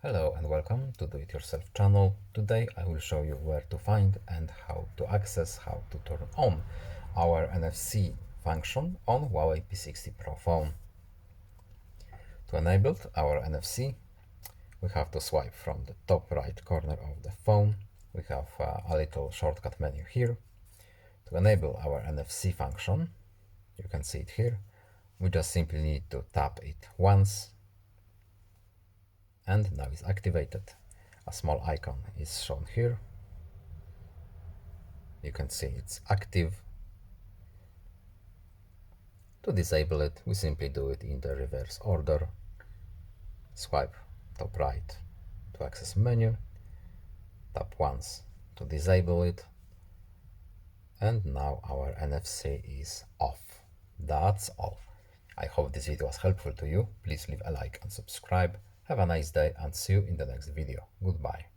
Hello and welcome to Do It Yourself channel. Today I will show you where to find and how to access, how to turn on our NFC function on HUAWEI P60 Pro phone. To enable our NFC, we have to swipe from the top right corner of the phone. We have a little shortcut menu here. To enable our NFC function, you can see it here, we just simply need to tap it once, and now it's activated. A small icon is shown here. You can see it's active. To disable it, we simply do it in the reverse order. Swipe top right to access menu, tap once to disable it, and now our NFC is off. That's all. I hope this video was helpful to you. Please leave a like and subscribe. Have a nice day and see you in the next video. Goodbye.